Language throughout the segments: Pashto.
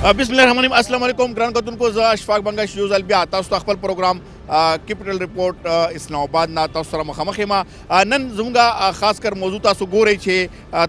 बिस्मिल्लाहिर्रहमानिर्रहीम अस्सलाम वालेकुम ग्रान कतुनको ज अशफाक बंगाश यूजल बिया तासु खपल प्रोग्राम कैपिटल रिपोर्ट इस्लामाबाद ना तासु सरा मखमखमा नन जुमगा खास कर मौजू तासु गोरे छे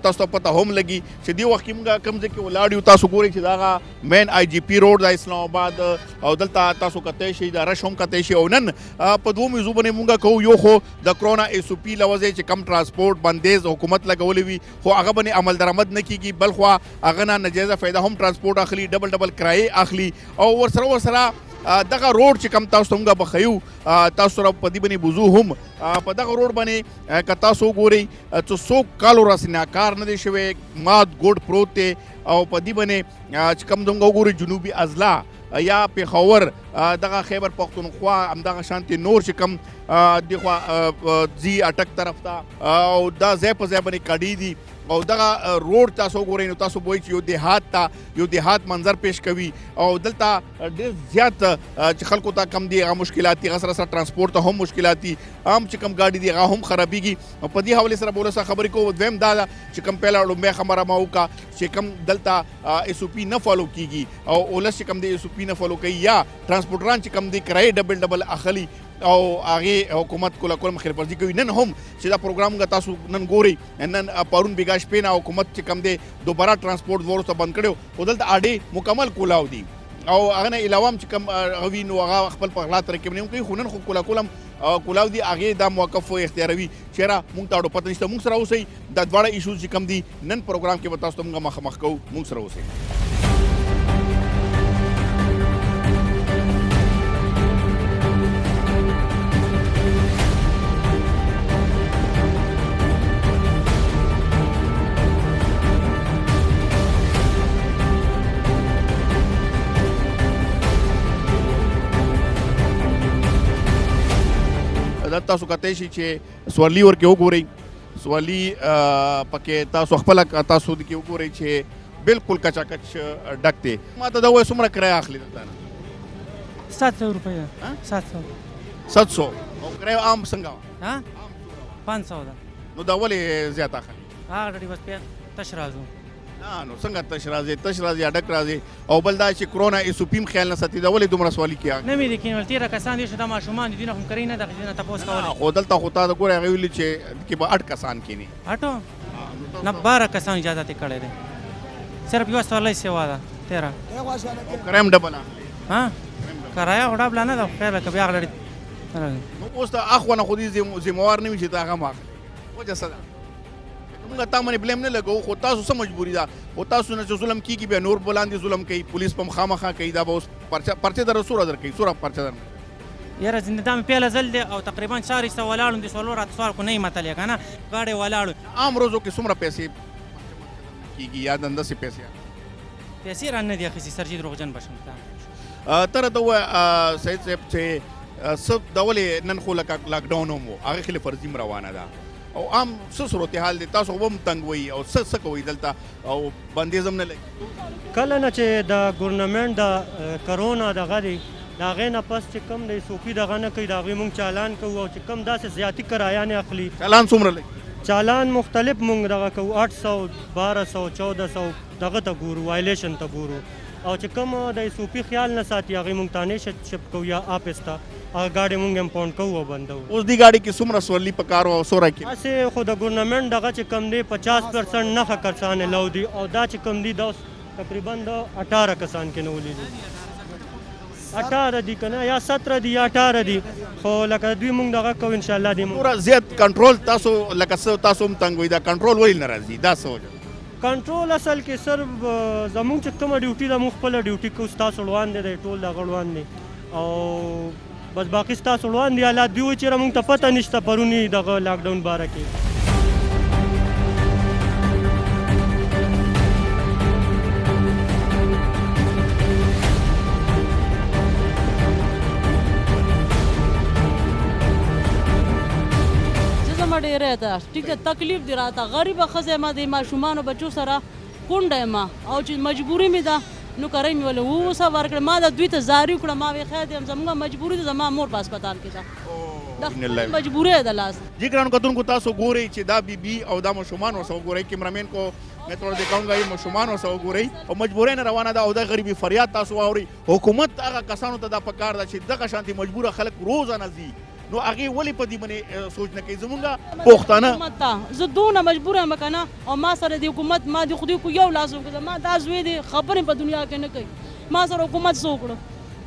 तासु पता होम लगी چې دی وخت موږ کوم ځای کې ولاړ یو تاسو ګورئ چې دا مین آی جی پی روډ د اسلام آباد او دلته تاسو کته شي د رش هم کته شي او نن په دوه موضوع باندې موږ کوو یو خو د کرونا ایس او پی لوځي چې کم ترانسپورت بندیز حکومت لګولې وي خو هغه باندې عمل درآمد نه کیږي بل خو هغه نه ناجیزه فایده هم ترانسپورت اخلي ډبل کرایه اخلي او ورسره دغه روډ چې کم تاسو څنګه بخیو تاسو سره په دې باندې بوزو هم په دغه روډ باندې که تاسو ګورئ چې څوک کالو راسنه کار نه دی شوی مات ګوډ پروت دی او په دې باندې چې کم څنګه وګورئ جنوبي اضلاع یا پېښور دغه خیبر پختونخوا همدغه شانتې نور چې کم دغه ځي اټک طرف ته او دا ځای په ځای باندې کډي دي او دغه روډ تاسو ګورئ نو تاسو وایي چې یو دیهات منظر پیش کوي او دلته ډېر زیات چې خلکو ته کم دي هغه مشکلات دي هغه سره ترانسپورت ته هم مشکلات دي عام چې کم ګاډي دي هغه هم خرابېږي په دې حوالې سره بوله سره خبرې کوو دویم دا ده چې کم پهله لومبۍ خبره ما وکړه چې کم دلته ایس او پي نه فالو کیږي او اولس چې کم دی ایس او پي نه فالو کوي یا ترانسپورټران چې کم دی کرایې ډبل اخلي او هغه حکومت کله مخیر پرځي کوي نن هم چې دا پروګرام غا تاسو نن ګوري نن پرون بیګا شپې نه حکومت چې کم دی دوباره ترانسپورت ورته بند کړو او دلته اډې مکمل کولاو دي او هغه نه علاوه چې کم غوي نو هغه خپل په غلا ترکیب نه کوي خو نن خو کولم کولاو دي هغه دا موقف او اختیاروي چیرې مونږ ته پته نشته مونږ سره اوسئ دا دواړه ایشوز چې کم دي نن پروګرام کې به تاسو ته مونږ مخ کوو مونږ سره اوسئ تاسو کته شي چې سوالي ورکه وګورئ سوالي پکې تاسو خپل تاسو د کې وګورئ چې بالکل کچا کچ ډک دی ما ته دا وای څومره کرایه اخلي دلته 700 روپیه 700 او کرایه عام څنګه ها 500 ده نو دا ولې زیات اخلي هغه ډېر بس په تش راځو نو څنګه تش راځي اډک راځي او بل دا چې کرونا ایس او پی خیال نه ساتي دا ولې دومره سوالي کیږي نه مې د کینول تیره کسان دي چې دا ماشومان دي نه هم کوي نه دغه نه تاسو کولای خو دلته خو تا دا ګوره هغه ویلي چې به 8 کسان کینی اټو نه 12 کسان اجازه ته کړی دي صرف یو سوالای سیوا ده تیره کریم ډبل ها کرایه وړا بل نه ده خیر کبي هغه لري نو اوس ته اخونه خو دې ذمہوار نه وي چې تا هغه ماخلي وجه څه ده موږ تا باندې بلیم نه لګو خو تاسو څه مجبوري ده خو تاسو نه چې ظلم کیږي بیا نور بلاندې ظلم کوي پولیس په خامخا کوي دا به اوس پرچه در سوره در کوي سوره پرچه در یاره زنده دام پیاله زل دی او تقریبا 400 ولاړو دي سوالو رات سوال کو نه متل کنه گاډي ولاړو عام روزو کې څومره پیسې کیږي یا دنده سي پیسې رانه دي اخی سرجي دروغجن بشم تر دا سید صاحب چې سب دولې نن خو لاک ډاون مو هغه خله فرضي روانه ده او عام څه صورتحال دی تاسو هم تنګ وي او څه کوي دلته او بندیزم نه لګي کله نه چې د ګورنمنت د کرونا دغه دی د هغې نه پس چې کوم دی صوفي دغه نه کوي د هغې مونږ چالان کوو او چې کوم داسې زیاتي کرایه نه اخلي چالان څومره لګي چالان مختلف مونږ دغه کوو 800 1200 1400 دغه ته ګورو وایلیشن ته ګورو او چې کوم د صوفي خیال نه ساتي هغې مونږ تانې شپ کوو یا آفس ته هغه ګاډي مونږ امپاونډ کوو او بندوو اوس دې ګاډي کې څومره سورلي په کار او سوره کې هسې خو د ګورنمنټ دغه چې کم دی 50% نښه کسان یې لو دي او دا چې کم دي دا تقریبا د 18 کسان کې نه ولیدي 18 دي که نه یا 17 دي یا 18 دي خو لکه دوی مونږ دغه کوو انشاءالله دې پوره زیات کنټرول تاسو لکه څه تاسو هم تنګ وي دا کنټرول ولې نه راځي دا څه وجه کنټرول اصل کې صرف زمونږ چې کومه ډیوټي ده مونږ خپله ډیوټي کوو ستاسو وړاندې دی ټول دغه وړاندې او بس باقي ستاسو وړاندې حالات دوی وایي چېرې مونږ ته پته نشته پرونی دغه لاکډاون باره کې ډېره ده ټیک ده تکلیف دی راته غریبه ښځه یم د ماشومانو بچو سره کونډه یم او چې مجبوري مې ده نو کرۍ مې ولې اوسه ورکړې ما د دوی ته زاري وکړه ما ویې خیر دی زموږ مجبوري ده زما مور په هسپتال کې ده مجبوری ده لاس जी ګرانو کتونکو تاسو ګورئ چې دا بیبي او دا ماشومان ورسره وګورئ کیمرامین کو मैं थोड़ा दिखाऊंगा ये ماشومان ورسره وګورئ او مجبورۍ نه روانه ده او د غریبي فریاد تاسو واورئ حکومت هغه کسانو ته دا پکار ده چې دغه شانتي مجبوره خلک روزانه ځي نو هغې ولې په دې باندې سوچ نه کوي زمونږ پښتانه حکومت ته زه دونه مجبور یم که نه او ما سره د حکومت ما د خدای کو یو لاس وکړه ما دا زوی دی خبرې په دنیا کې نه کوي ما سره حکومت څه وکړه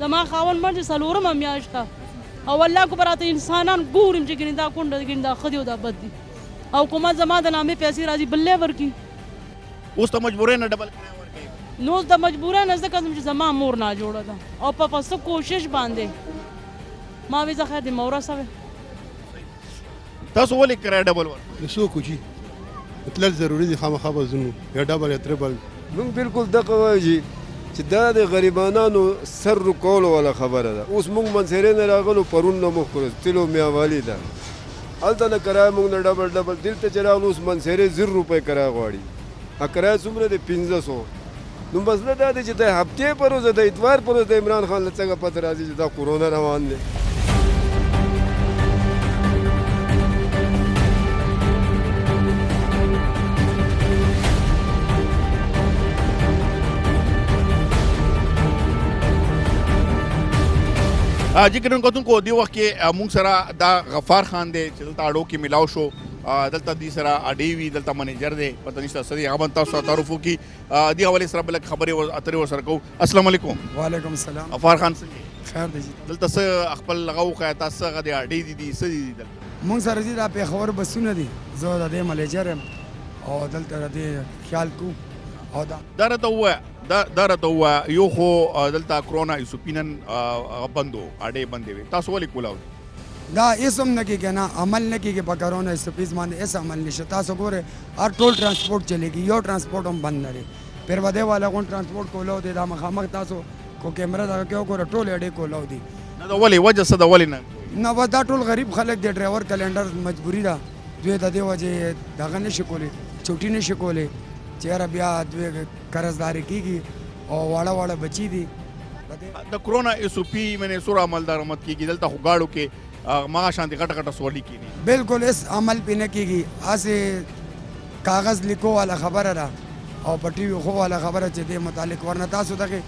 زما خاوند مړ دی څلورمه میاشت ده او الله کو براته انسانان ګورم چې ګینې دا کونډه ګینې دا ښه دی او دا بد دي او حکومت زما د نامې پیسې راځي بلې ورکړي اوس ته مجبورۍ نه ډبل کرایه ورکوي نو د مجبورۍ نه زه کزم چې زما مور نه جوړه ده او په پسه کوشش باندې ما وی زه خیر د مورا سوی تاسو ولې کرایه ډبل ورکوي د څوک چې تلل ضروري دي خامخا به ځو یا ډبل یا تربل موږ بالکل دغه وایي چې دا د غریبانو سر رکولو والا خبره ده اوس موږ منصرې نه راغلو پرون نه مخ تلو میاوالی ده هلته نه کرایه موږ نه ډبل دلته چې راغلو اوس منصرې 0 روپۍ کرایه غواړي کرایه څومره دی 1500 نو مسله دا دی چې د هفتې پر ورځ د اتوار پر ورځ د عمران خان له څنګه پته راځي چې دا کورونا روان دی جی ګرانو کتونکو دې وخت کې موږ سره دا غفار خان دی چې دلته اډو کې ملاو شو دلته دې سره اډې وي دلته منیجر دی پته نشته څه دی هغه به تاسو ته تعارف وکړي دې حوالې سره به لږ خبرې اترې ورسره کوو السلام علیکم وعلیکم السلام غفار خان څنګه خیر دی جی دلته څه خپل لغه وښیه تاسو هغه د اډې دي څه دي دلته مونږ سره چې دا پېښور بسونه دي زه د دې منیجر یم او دلته د دې خیال کو او دا راته ووایه دا راته ووایه یو خو دلته کرونا یوسپینن بند و اډې بندې وې تاسو ولې کولاو دا هېڅ هم نه کېږي نه عمل نه کېږي په کرونا سپیز باندې هېڅ عمل نشته تاسو ګورئ هر ټول ټرانسپورټ چلېږي یو ټرانسپورټ هم بند نه دی پیروادې والا غون ټرانسپورټ کولاو دی دا مخامخ تاسو کو کیمره دغه کې وګوره ټول اډې کولاو دي نه دا ولې وجه څه ده ولې نه نه بس دا ټول غریب خلک دی ډرایور کلنډر مجبوري ده دوی د دې وجې دغه نشي کولی چوټي نشي کولی چې یاره بیا دوی قرضداري کېږي او واړه بچي دي د کرونا ایس او پی منې سور عمل درآمد کېږي دلته خو ګاړو کې مغه شانتي غټه سوالي کېږي بالکل اس عمل پې نه کېږي هسې کاغذ لیکو والا خبره ده او په ټي وي خو والا خبره چې دې متعلق ورنه تاسو دغې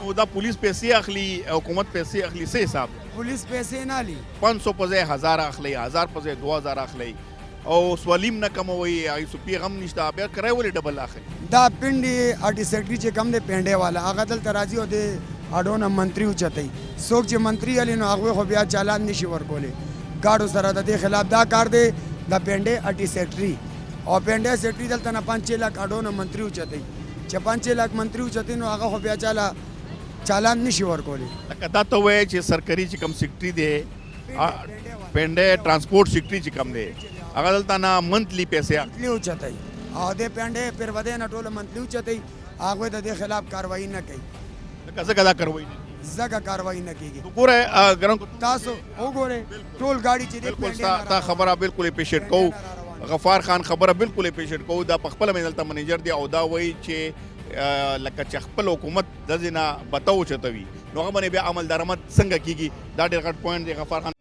او دا پولیس پیسې اخلي حکومت پیسې اخلي څه حساب پولیس پیسې نه اخلي 500 په ځای 1000 اخلي 1000 په ځای 2000 اخلي او سوالیم نه کموي ایس او پی غم نشته بیا کرای ولې ډبل اخلي دا پنډي آرټي سیکرټري چې کم دی پنډې والا هغه دلته راځي او د اډو نه منتري اوچتوي څوک چې منتري علي نو هغوی خو بیا چالان نشي ورکولی ګاډو سره د دې خلاف دا کار دی د پنډې آرټي سیکرټري او پنډې سیکرټري دلته نه 5-6 लाख اډو نه منتري اوچتوي چې 5-6 लाख منتري اوچتوي نو هغه خو بیا چالان نشي ورکولی لکه دا ته وایي چې سرکاري چې کم سیکرټري دی پنډې ټرانسپورټ سیکرټري چې کم دی هغه دلته نه منتلي پیسې منتلي اوچتوي او د پنډې پیروادې نه ټوله منتلي اوچتوي هغوی د دې خلاف کاروایي نه کوي لکه ځکه دا کاروایي نه ځکه کاروایي نه کېږي ګوره ګرانو تاسو وګورئ ټول ګاډي چې دی بالکل تا خبره بالکل اپریشیټ کوو غفار خان خبره بالکل اپریشیټ کوو دا په خپله مې دلته منیجر دی او دا وایي چې لکه چې خپل حکومت داسې نه بته اوچتوي نو هغه باندې بیا عمل درآمد څنګه کېږي دا ډېر غټ پوینټ دی غفار خان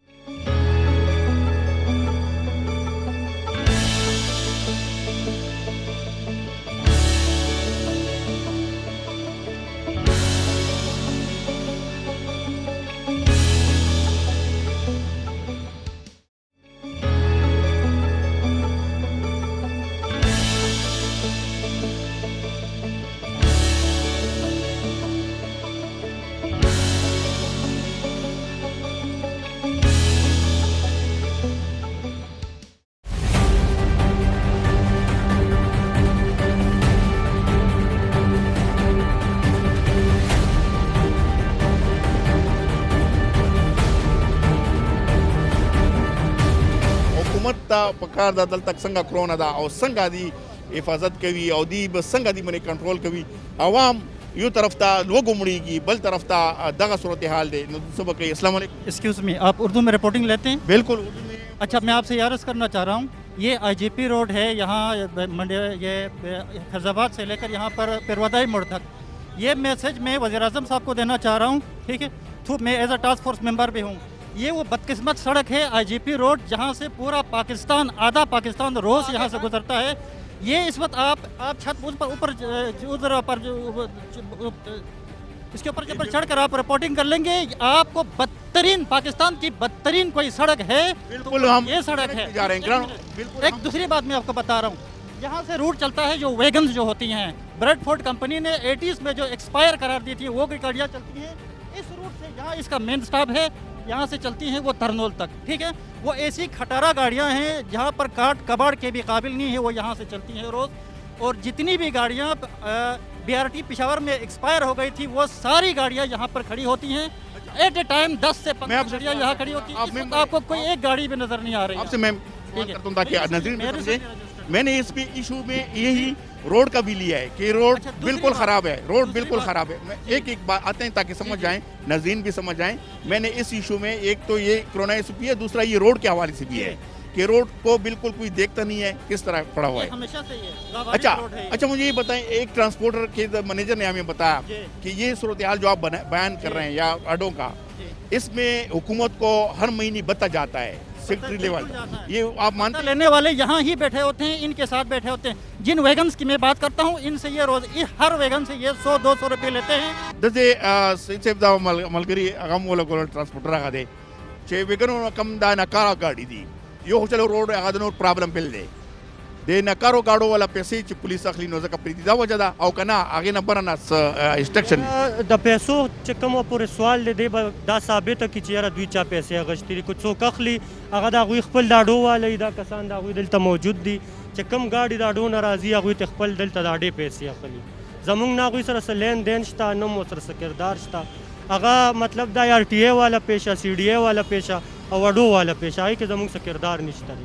ته پکار ده دلته څنګه کرونا ده او څنګه دی حفاظت کوي او دی به څنګه دی باندې کنټرول کوي عوام یو طرف ته وګمړيږي بل طرف ته دغه صورتحال دی نو څه به کوي السلام علیکم एक्सक्यूज़ मी आप उर्दू में रिपोर्टिंग लेते हैं बिल्कुल उर्दू में अच्छा मैं आपसे ये अर्ज़ करना चाह रहा हूँ ये आईजीपी रोड है यहाँ ये फैज़ाबाद से लेकर यहाँ पर पिरवदाई मोड़ तक ये मैसेज मैं वज़ीर आज़म साहब को देना चाह रहा हूँ ठीक है मैं as a task force member भी हूँ ये वो बदकिस्मत सड़क है आईजीपी रोड, जहाँ से पूरा पाकिस्तान, आधा पाकिस्तान रोज यहाँ से गुजरता है। ये इस वक्त आप छत ऊपर उधर पर इसके ऊपर जब चढ़ कर आप रिपोर्टिंग कर लेंगे, आपको बदतरीन, पाकिस्तान की बदतरीन कोई सड़क है बिल्कुल तो हम ये सड़क है। जा रहे हैं बिल्कुल। एक दूसरी बात मैं आपको बता रहा हूँ, यहाँ से रूट चलता है जो वैगन्स जो होती हैं, ब्रेडफोर्ड कंपनी ने 80s में जो एक्सपायर करार दी थी वो गाड़ियाँ चलती हैं इस रूट से। जहाँ इसका मेन स्टॉप है यहाँ से चलती हैं वो तरनोल तक, ठीक है। वो ऐसी खटारा गाड़ियाँ हैं जहाँ पर काट कबाड़ के भी काबिल नहीं है, वो यहाँ से चलती हैं रोज़। और जितनी भी गाड़ियाँ BRT पेशावर में एक्सपायर हो गई थी वो सारी गाड़ियाँ यहाँ पर खड़ी होती हैं एट ए टाइम। 10 से 15 गाड़ियाँ यहाँ खड़ी होती हैं। इस वक्त आपको कोई एक गाड़ी भी नजर नहीं आ रही है। आपसे मैं सवाल करता हूं ताकि नजरीन भी समझे। मैंने इस इशू में यही रोड का भी लिया है कि रोड अच्छा, बिल्कुल खराब है, रोड बिल्कुल खराब है। मैं एक बात आते हैं ताकि समझ जाएं, नजरीन भी समझ जाएं। मैंने इस इशू में एक तो ये कोरोना इशू भी है, दूसरा ये रोड के हवाले से भी है कि रोड को बिल्कुल कोई देखता नहीं है किस तरह पड़ा हुआ है। हमेशा से ये अच्छा मुझे ये बताएं, एक ट्रांसपोर्टर के मैनेजर ने हमें बताया कि ये सूरत हाल जो आप बयान कर रहे हैं या अड्डों का, इसमें हुकूमत को हर महीने बता जाता है सेक्रेटरी लेवल, ये आप मानते हैं? लेने वाले यहाँ ही बैठे होते हैं, इनके साथ बैठे होते हैं। जिन वैगन्स की मैं बात करता हूँ इनसे ये रोज हर वैगन से ये 100-200 रुपये लेते हैं। जैसे मलगरी अगम वाला को ट्रांसपोर्टर आगा दे चे वेगन कम दा नकारा गाड़ी दी यो चलो रोड आगा प्रॉब्लम पिल दे नकारो गाड़ो वाला पैसे ची पुलिस अखली नोज़ का प्रीति दा वजह दा औ कना आगे न बरना इंस्ट्रक्शन द पैसो चकम पूरे सवाल दे दा साबित की चेहरा दुई चा पैसे गश्ती कुछ सो कखली अगर दा गुई खपल दाडो वाले दा कसान दा गुई दिलता मौजूद दी चकम गाड़ी दाडो नाराजी गुई तखपल दिलता दाडे पैसे अखली जमुंग ना गुई सर लेन देन शता नम सर किरदार शता अगा मतलब दा RTA वाला पेशा CDA वाला पेशा और वडो वाला पेशा है कि जमुंग से किरदार निश्ता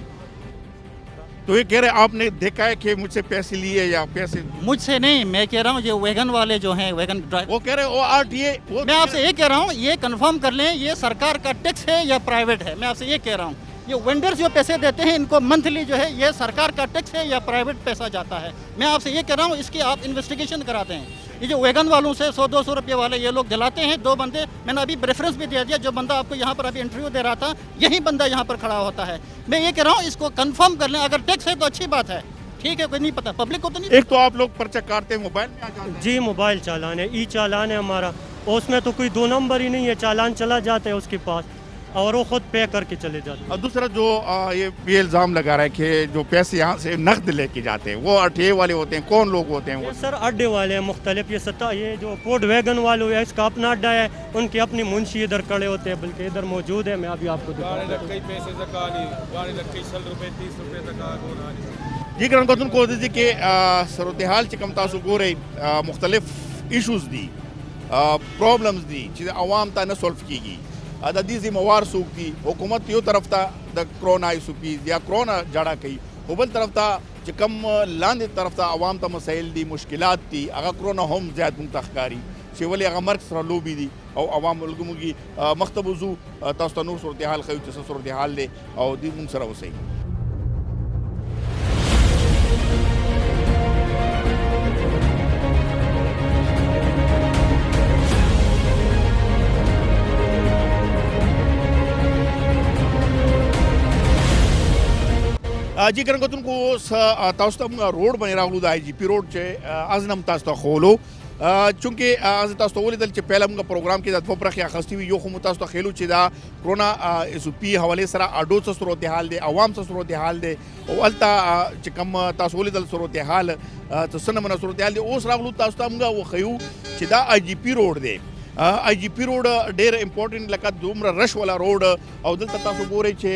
तो ये कह रहे आपने देखा है कि मुझसे पैसे लिए या पैसे? मुझसे नहीं, मैं कह रहा हूँ जो वैगन वाले जो हैं, वैगन ड्राइवर, वो कह रहे वो RTA मैं आपसे ये कह रहा हूँ, ये कंफर्म कर लें ये सरकार का टैक्स है या प्राइवेट है। मैं आपसे ये कह रहा हूँ ये वेंडर्स जो पैसे देते हैं इनको मंथली जो है ये सरकार का टैक्स है या प्राइवेट पैसा जाता है। मैं आपसे ये कह रहा हूँ इसकी आप इन्वेस्टिगेशन कराते हैं। ये जो वैगन वालों से 100-200 रुपये वाले ये लोग जलाते हैं, 2 बंदे, मैंने अभी रेफरेंस भी दे दिया, जो बंदा आपको यहाँ पर अभी इंटरव्यू दे रहा था यही बंदा यहाँ पर खड़ा होता है। मैं ये कह रहा हूँ इसको कंफर्म कर लें, अगर टैक्स है तो अच्छी बात है, ठीक है, कोई नहीं पता पब्लिक को तो नहीं। एक तो आप लोग पर्चा काटते हैं मोबाइल में आ जाते हैं। जी मोबाइल चालान है, ई चालान है हमारा, उसमें तो कोई 2 नंबर ही नहीं है, चालान चला जाता है उसके पास और वो खुद पे करके चले जाते हैं। और दूसरा जो ये इल्ज़ाम लगा रहा है कि जो पैसे यहाँ से नकद लेके जाते हैं वो RTA वाले होते हैं, कौन लोग होते हैं वो? ये सर अड्डे वाले हैं मुख्तलिफ, ये जो पोर्ट वैगन वाले है इसका अपना अड्डा है, उनकी अपनी मुंशी इधर खड़े होते हैं, बल्कि इधर मौजूद है, मैं अभी आपको दिखाऊंगा। जी ग्राम खातून को दी कि सूरत हाल चिकम तासु गो रही मुख्तलिफ इशूज़ दी प्रॉब्लम्स दी चीज़ें अवाम ता न सॉल्व की दी जिम्मेवार सूख दी हुकूमत यो तरफ था द कोरोना इशू पीज या कोरोना जड़ा कई उबल तरफ था चिकम लांद तरफ था अवाम ता मसाइल दी मुश्किलात थी अगर कोरोना हम ज़्यादा मुंतखकारी शेवले अगर मर्क सर लोबी दी और अवाम की मख्तबुजू तस्तनूर सूरत हाल खयू चस सूरत हाल दे और दी मुंसरा वसई। जी करन को तास्तम रोड बने राहुल IGP रोड चे आजनम तास्ता खोलो चूंकि आज तास्तो वली दल चे पहला मुंगा प्रोग्राम के दात फपरा खया खस्ती हुई यो खमु तास्तो खेलू चे दा कोरोना इसुपी हवाले सरा आडो च सूरत हाल दे अवाम च सूरत हाल दे अलता चे कम तास्तो वली दल सूरत हाल तो सनमना सूरत हाल दे ओस राहुल तास्तो मुंगा वो खयू चे दा IGP रोड दे IGP रोड डेर इम्पोर्टेंट लका दुमरा रश वाला रोड और दल तासो गोरे छे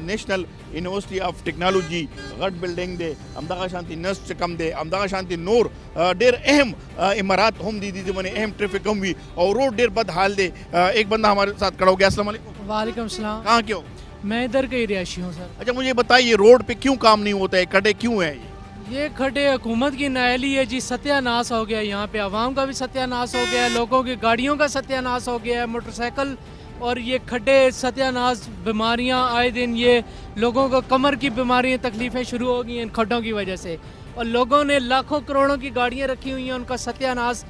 नेशनल यूनिवर्सिटी ऑफ टेक्नोलॉजी गट बिल्डिंग दे अमदागा शांति नस्ट कम दे अमदागा शांति नूर डेर अहम इमारत हम दी मने अहम ट्रैफिक कम हुई और रोड डेर बद हाल दे। एक बंदा हमारे साथ खड़ा हो गया। अस्सलाम वालेकुम। वालेकुम सलाम। कहाँ क्यों? मैं इधर का ही रिहायशी हूँ सर। अच्छा मुझे बताइए रोड पे क्यों काम नहीं होता है, खड्डे क्यों है? ये खड्डे हुकूमत की नायली है जी, सत्यानाश हो गया, यहाँ पे आवाम का भी सत्यानाश हो गया है, लोगों की गाड़ियों का सत्यानाश हो गया है, मोटरसाइकिल और ये खड्डे सत्यानाश, बीमारियाँ आए दिन, ये लोगों को कमर की बीमारियाँ तकलीफ़ें शुरू हो गई हैं इन खड्डों की वजह से, और लोगों ने लाखों करोड़ों की गाड़ियाँ रखी हुई हैं, उनका सत्यानाश।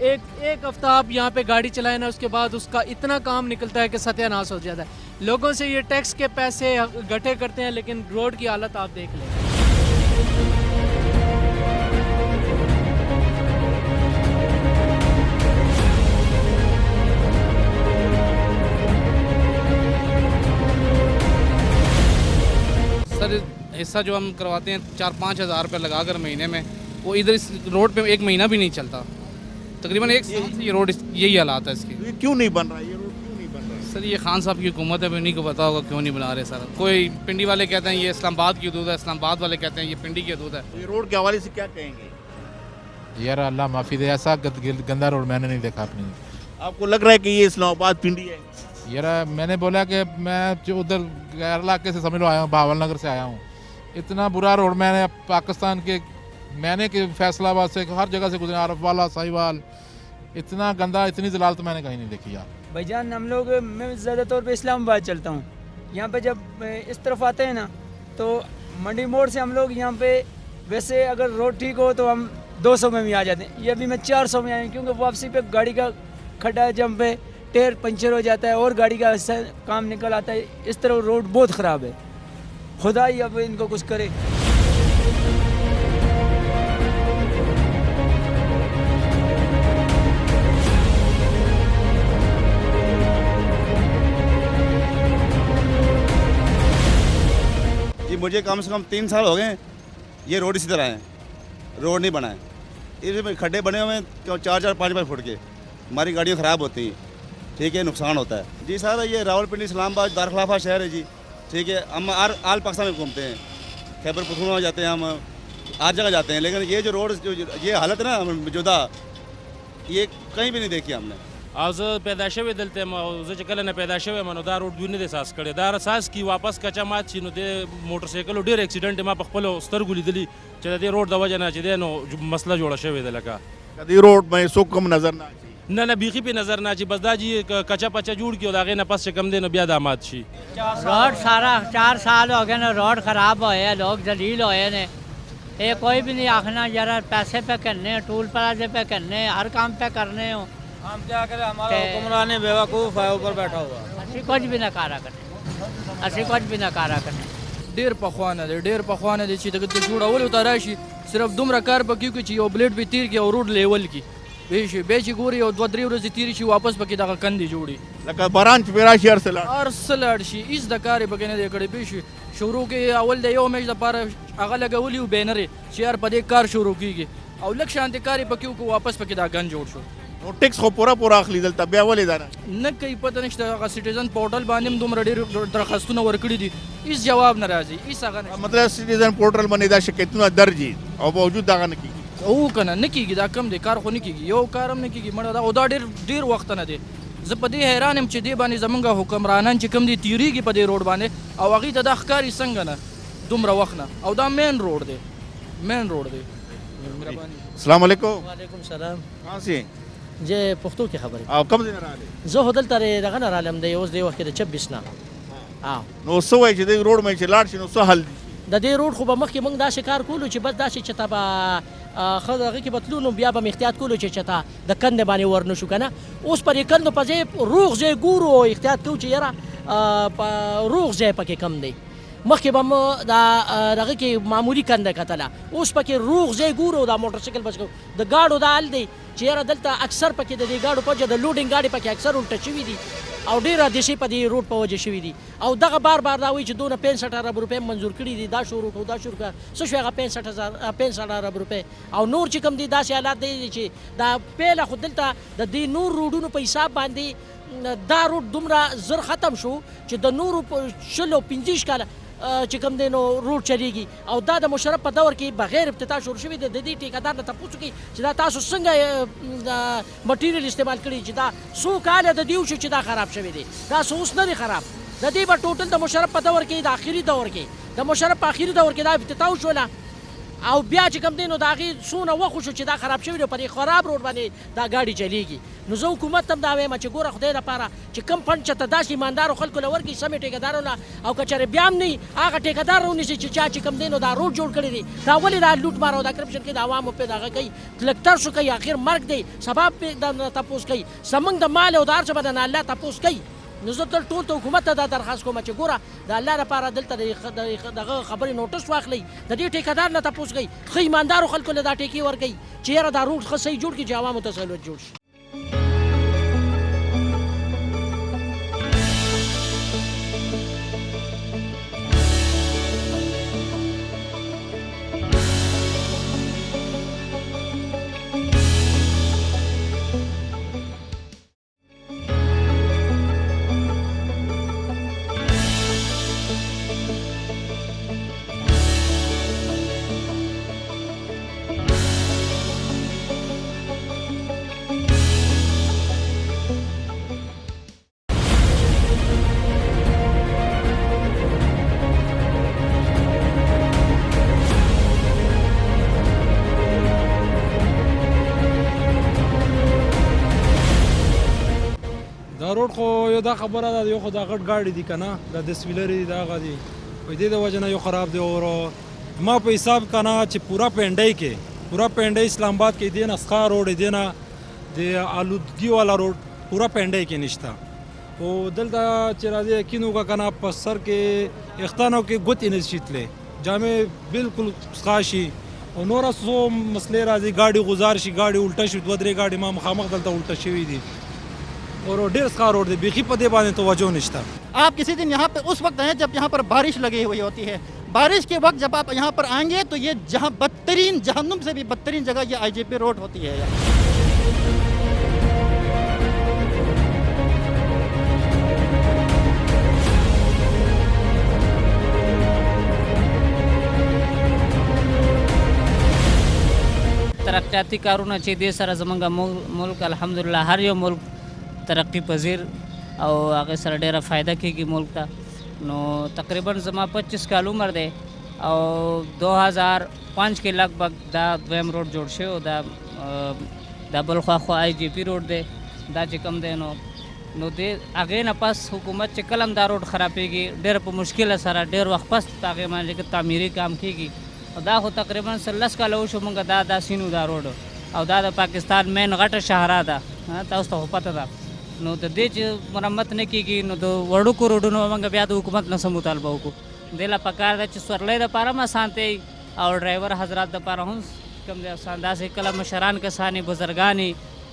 एक हफ्ता आप यहाँ पे गाड़ी चलाए ना, उसके बाद उसका इतना काम निकलता है कि सत्यानाश हो जाता है। लोगों से ये टैक्स के पैसे गठे करते हैं, लेकिन रोड की हालत आप देख लें। सर हिस्सा जो हम करवाते हैं 4-5 हज़ार रुपये लगा कर महीने में, वो इधर इस रोड पे 1 महीना भी नहीं चलता। तकरीबन 1 साल से ये रोड यही हालात है इसकी। ये क्यों नहीं बन रहा है, ये रोड क्यों नहीं बन रहा है? सर ये खान साहब की हुकूमत है, उन्हीं को पता होगा क्यों नहीं बना रहे सर। कोई पिंडी वाले कहते हैं ये इस्लामाबाद की हदूद है, इस्लामाबाद वाले कहते हैं ये पिंडी की हदूद है। ये रोड के हवाले से क्या कहेंगे? यार अल्लाह माफ़ी दे, ऐसा गंदा रोड मैंने नहीं देखा अपनी। आपको लग रहा है कि ये इस्लामाबाद पिंडी है? यार मैंने बोला कि मैं जो उधर गैर इलाके से समझ लो आया हूँ, भावल नगर से आया हूँ। इतना बुरा रोड मैंने पाकिस्तान के कि फैसलाबाद से हर जगह से गुजरे, आरफ वाला, साहिवाल, इतना गंदा, इतनी जलालत मैंने कहीं नहीं देखी यार। भाईजान हम लोग, मैं ज़्यादा तौर पे इस्लामाबाद चलता हूँ। यहाँ पे जब इस तरफ आते हैं ना तो मंडी मोड़ से हम लोग यहाँ पे, वैसे अगर रोड ठीक हो तो हम 200 में भी आ जाते हैं। ये अभी मैं 400 में आया हूँ, क्योंकि वापसी पे गाड़ी का खड्डा है, जहाँ पे टायर पंचर हो जाता है और गाड़ी का काम निकल आता है। इस तरह रोड बहुत ख़राब है, खुदा ही अब इनको कुछ करे। जी मुझे कम से कम 3 साल हो गए ये रोड इसी तरह है, रोड नहीं बना है। इसमें खड्डे बने हुए हैं 4-4, 5-5 फुट के, हमारी गाड़ियाँ ख़राब होती हैं, ठीक है, नुकसान होता है। जी सर ये रावलपिंडी, इस्लामाबाद, दारखिलाफा शहर है जी, ठीक है। हम आल पाकिस्तान में घूमते हैं, खैबर पख्तूनख्वा जाते हैं, हम हर जगह जाते हैं, लेकिन ये जो रोड जो ये हालत है ना मौजूदा, ये कहीं भी नहीं देखी हमने। او زه پیدا شوی دلته ما زه چې کله نه پیدا شوی منو دا روډ دوی نه د احساس کړی دا اساس کی واپس کچا مات شي نو د موټر سایکل ډیر اکسیډنټ ما په خپل سترګو لیدلی چې د دې روډ د وجه نه چې د نو مسله جوړه شوې ده لکه کدی روډ مې سو کم نظر نه اچي نه بیخي په نظر نه اچي بس دا جی کچا پچا جوړ کیو دا غې نه پس کم دې نو بیا د مات شي रोड सारा 4 साल हो गए ना रोड खराब होए हैं लोग जलील होए ने ये कोई भी नहीं आखना जरा पैसे पे करने टूल प्लाजे पे करने हर काम पे करने हो हम क्या करें, हमारा हुक्मरान बेवकूफ़ है ऊपर बैठा हुआ। असी कुछ भी नकारा करने, असी कुछ भी नकारा करने। ډیر پخوانه دی چې د جوړولو ته راشي صرف دومره کار پکې کوي چې یو بلیډ به تیر کړي او روډ لیول کړي بیا چې ګوري یو 2-3 ورځې تیرې شي واپس پکې دغه کندې جوړي لکه باران چې راشي هر څه لاړ شي هېڅ د کار یې پکې نه دی کړی بیا شي شروع کې اول د یو میچ دپاره هغه لګولي و بینرې چې یار په دې کار شروع کېږي او لږ شانتې کار یې پکې وکړو واپس پکې دا ګن جوړ شو نو ټیکس خو پوره اخلي دلته بیا ولې دا نه کوي پته نشته هغه سټیزن پورټل باندې هم دومره ډېر درخواستونه ورکړي دي هېڅ جواب نه راځي هېڅ هغه نه مطلب سټیزن پورټل باندې دا شکایتونه درج دي او باوجود دغه نه کېږي او که نه کېږي دا کم دی کار خو نه کېږي یو کار هم نه کېږي مړه دا او دا ډېر وخت نه دی زه په دې حیران یم چې دې باندې زمونږ حکمرانان چې کوم دي تېرېږي په دې روډ باندې او هغوی ته دا ښکاري څنګه نه دومره وخت نه او دا مین روډ دی السلام علیکم وعلیکم سلام کہاں سے جی پښتو کې خبرې او کم ځای نه راغلی زه خو دلته دغه نه رالم دی اوس دې وخت کې د 26 نه نو څه وایي چې دې روډ باندې چې لاړ شي نو څه حل دي د دې روډ خو به مخکې موږ داسې کار کولو چې بس داسې چېرته به ښه د هغې کې به تلو نو بیا به مې احتیاط کولو چې چېرته د کندې باندې ورنه شو که نه اوس پر دې کندو په ځای روغ ځای ګورو او احتیاط کوو چې یاره په روغ ځای پکې کم دی مخکې به م دغه کې معمولي کنده کتله اوس پکې روغ ځای ګورو دا موټر سایکل بس کوو د ګاډو دا حل دی چې یاره دلته اکثر پکې د دې ګاډو په وجه د لوډینګ ګاډي پکې اکثر الټه شوي دي او ډېر حادثې په دې روډ په وجه شوي دي او دغه بار دا وایي چې دونه 65 ارب روپۍ منظور کړي دي دا شروع کړو دا شروع کړه څه شو هغه 65 ارب روپۍ او نور چې کوم دي داسې حالات دی چې دا پیله خو دلته د دې نور روډونو په حساب باندې دا روډ دومره زر ختم شو چې د نورو 15 کاله چې کوم دی نو روډ چلیږي او دا د مشرف په دور کې بغیر افتتاح شروع شوي دی د دې ټیکهدار نه تپوس وکړي چې دا تاسو څنګه مټیریل استعمال کړي چې دا څو کاله د دې وشو چې دا خراب شوی دی دا اوس نه دی خراب د دې به ټوټل د مشرف په دور کې د آخري دور کې د مشرف په آخري دور کې دا افتتاح وشوله او بیا چې کوم دی نو د هغې څونه وخت وشو چې دا خراب شوي دی په دې خراب روډ باندې دا ګاډي چلیږي نو زه حکومت ته هم دا وایم چې ګوره خدای دپاره چې کم فنډ چېرته داسې ایماندارو خلکو له ورکړي سمې ټیکهدارو له او که چېرې بیا هم نه وي هغه ټیکهدار راونیسي چې چا چې کوم دی نو دا روډ جوړ کړی دی دا ولې دا لوټ مار او دا کرپشن کوي د عوامو پې دغه کوي لږ ترسو کوي اخر مرګ دی سبب پې د تپوس کوي زموږ د مال او د هر څه به د الله تپوس کوي نو زه ټول ته حکومت ته دا درخواست کوم چې ګوره د الله لپاره دلته دغه خبرې نوټس واخلئ د دې ټیکهدار نه تپوس کوئ ښه ایماندارو خلکو له دا ټیکې ورکوئ چې یاره دا روډ ښه صحیح جوړ کړي چې عوامو ته سهولت جوړ شي. دا روډ خو یو دا خبره ده یو خو دا غټ ګاډي دي که نه دا دسپیلري دي دا هغه دي په دې د وجه نه یو خراب دی اور ما په حساب که نه چې پورا پینډۍ اسلام آباد کې دی نه ښه روډ دی نه د آلودګي والا روډ پورا پینډۍ کې نشته او دلته چې راځي یقین وکړه که نه په سر کې اختانو کې ګوتې نشي تللی جامې بالکل ښه شي او نوره څو مسلې راځي ګاډي غزار شي ګاډي الټه شي 2-3 ګاډي ما مخامخ دلته الټه شوي دي और ढेर सा रोड दे बेखी पदे बाने तो वजह निश्ता। आप किसी दिन यहाँ पे उस वक्त आए जब यहाँ पर बारिश लगी हुई होती है, बारिश के वक्त जब आप यहाँ पर आएंगे तो ये जहाँ बदतरीन जहन्नुम से भी बदतरीन जगह ये आईजीपी रोड होती है। तरक्याती कारोना چې دې سره زمونږ ملک الحمدلله هر یو ملک ترقی پذیر او هغه سره ډیره فایده کیږي ملک ته. نو تقریبا زما 25 کال عمر دی او 2005 کې لګبګ دا دویم روډ جوړ شو دا بل خو آی جی پی روډ دی دا چې کم دی نو دې هغې نه پس حکومت چې کلم دا روډ خرابېږي ډېر په مشکله سره ډېر وخت پس هغې باندې تعمیري کام کیږي او دا خو تقریبا 10 کاله وشو مونږ دا سینو دا روډ او دا د پاکستان مین غټه شاهرا ده تاسو ته خو پته ده. نو د دې چې مرمت نه کیږي نو د وړوکو روډونو موږ بیا د حکومت نه څه مطالبه وکړو. دې لا پکار ده چې سورلۍ دپاره هم اسانتۍ او ډرایور حضرات دپاره هم کوم دی اسان داسې کله مشران کسانې بزرګانې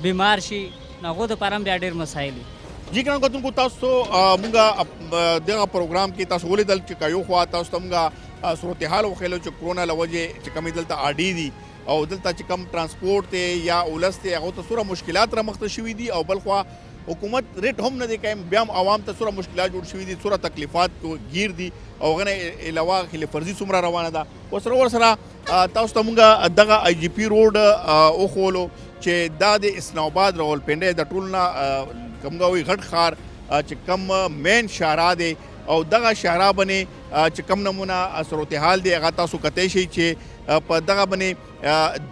بیمار شي نو هغو دپاره هم بیا ډېر مسایل دي. جی ګرانو کتونکو تاسو مونږ دغه پروګرام کې تاسو ولیدل چې که یو خوا تاسو ته مونږ صورتحال وښیلو چې کرونا له وجې چې کومې دلته اډې دي او دلته چې کم ترانسپورټ دی یا اولس دی هغو ته څومره مشکلات رامخته شوي دي او بل خوا حکومت ریټ هم نه دی قایم بیا هم عوام ته څومره مشکلات جوړ شوي دي څومره تکلیفات گیر دي او هغه نه علاوه خلاف ورزي څومره روانه ده. ورسره تاسو ته مونږ دغه آی جی پي روډ وښولو چې دا د اسلام آباد راولپنډۍ د ټول نه کمګاوي غټ ښار چې کم مین شاهرا دی او دغه شاهرا باندې چې کم نمونه صورتحال دی هغه تاسو کتی شئ چې په دغه باندې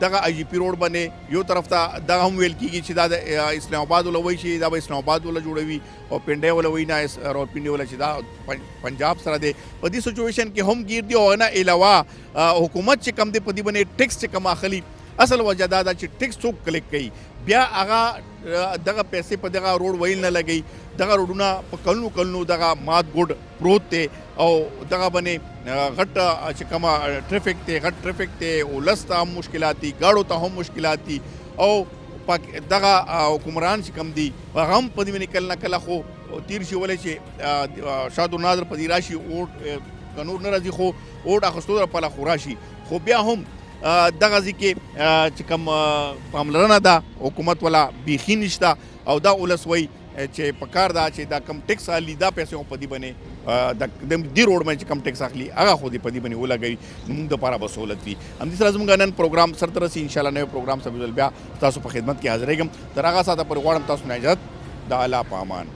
دغه آی جی پي روډ باندې یو طرف ته دغه هم ویل کېږي چې دا د اسلام آباد وله وایي چې دا به اسلام آباد وله جوړوي او پنډۍ وله وایي نه راولپنډۍ وله چې دا پنجاب سره دی. په دې سچویشن کې هم گیر دی او نه علاوه حکومت چې کم دی په دې باندې ټیکس چې کم اخلي اصل وجه دا ده چې ټیکس څوک کلیک کوي بیا هغه دغه پیسې په دغه روډ ویل نه لګوي. دغه روډونه په کلونو دغه مات ګوډ پروت دی او دغه باندې غټ چې کومه ټریفک دی غټ ټریفک دی اولس ته هم مشکلات دي ګاډو ته هم مشکلات دي او دغه حکمران چې کم دي هغه هم په دې باندې کله نه کله خو تیر شي ولی چې شاد الناظر په دې راشي اوټ که نور نه راځي خو اوټ اخیستو لپاره خو راشي خو بیا هم دغه ځای کې چې کوم پاملرنه ده حکومت والا بیخي نشته او دا اولس وایي چې پکار ده چې دا کم ټیکس اخلي دا پیسې هم په دې باندې د دې روډ باندې چې کم ټیکس اخلي هغه خو دې په دې باندې ولګوي نو موږ دپاره به سهولت وي. همدې سره زموږ نن پروګرام سرته رسي انشاءالله نوی پروګرام سره بیا تاسو په خدمت کې حاضرېږم. تر هغه ساعته پورې غواړم تاسو نه اجازت د الله په امان.